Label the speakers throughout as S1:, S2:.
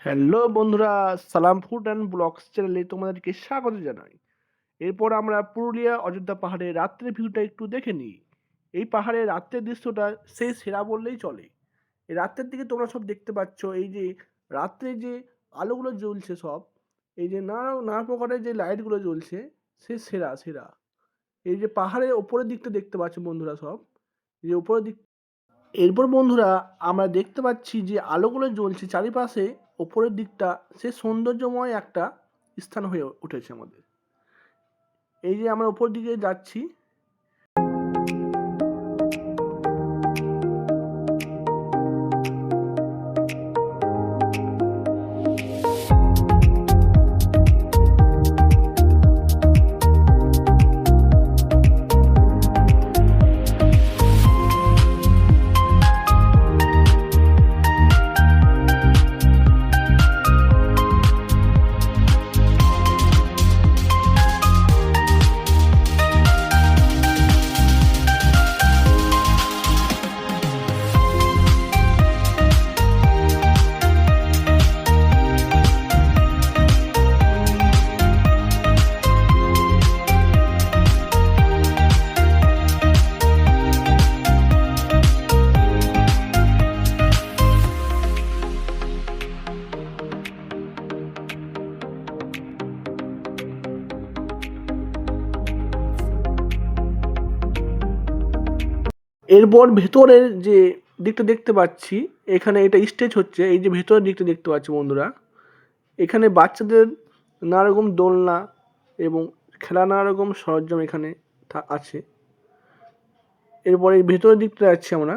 S1: Hello বন্ধুরা, সালাম food and blogs চ্যানেলে তোমাদেরকে স্বাগত জানাই। এরপর আমরা পুরুলিয়া অযোধ্যা পাহাড়ে রাত্রের ভিউটা একটু দেখে নিই। এই পাহাড়ে রাত্রের দৃশ্যটা সেই সেরা বললেই চলে। এই রাত্রের দিকে তোমরা সব দেখতে পাচ্ছ, এই যে রাত্রে যে আলোগুলো জ্বলছে সব, এই যে নানা নানা প্রকারের যে লাইটগুলো জ্বলছে, সে সেরা সেরা। এই যে পাহাড়ের ওপরের দিকটা দেখতে পাচ্ছ বন্ধুরা সব, এই যে উপরের দিক। এরপর বন্ধুরা আমরা দেখতে পাচ্ছি যে আলোগুলো জ্বলছে চারিপাশে, ওপরের দিকটা সে সৌন্দর্যময় একটা স্থান হয়ে উঠেছে আমাদের। এই যে আমরা ওপর দিকে যাচ্ছি, এরপর ভেতরের যে দিকটা দেখতে পাচ্ছি, এখানে এটা স্টেজ হচ্ছে। এই যে ভেতরের দিকটা দেখতে পাচ্ছি বন্ধুরা, এখানে বাচ্চাদের নানা রকম দোলনা এবং খেলা নানা রকম সরঞ্জাম এখানে আছে। এরপর এই ভেতরের দিকটা যাচ্ছি আমরা,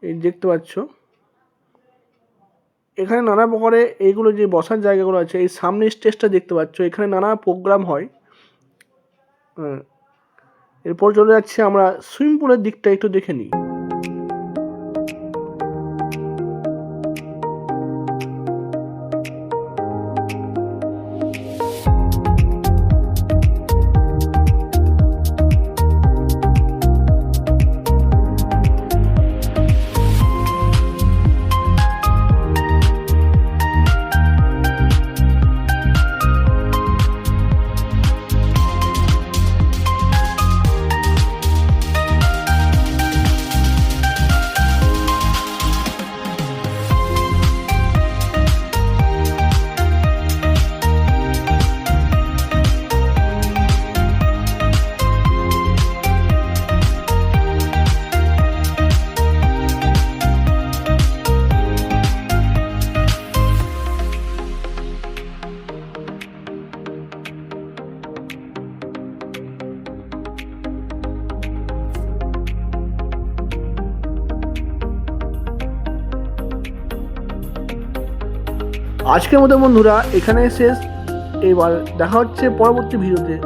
S1: এই দেখতে পাচ্ছ এখানে নানা প্রকারে এইগুলো যে বসার জায়গাগুলো আছে। এই সামনে স্টেজটা দেখতে পাচ্ছ, এখানে নানা প্রোগ্রাম হয়। এরপর চলে যাচ্ছি আমরা সুইমিং পুলের দিকটা একটু দেখে নিই। আজকের মতো বন্ধুরা এখানে শেষ। এবার দেখা হচ্ছে পরবর্তী ভিডিওতে।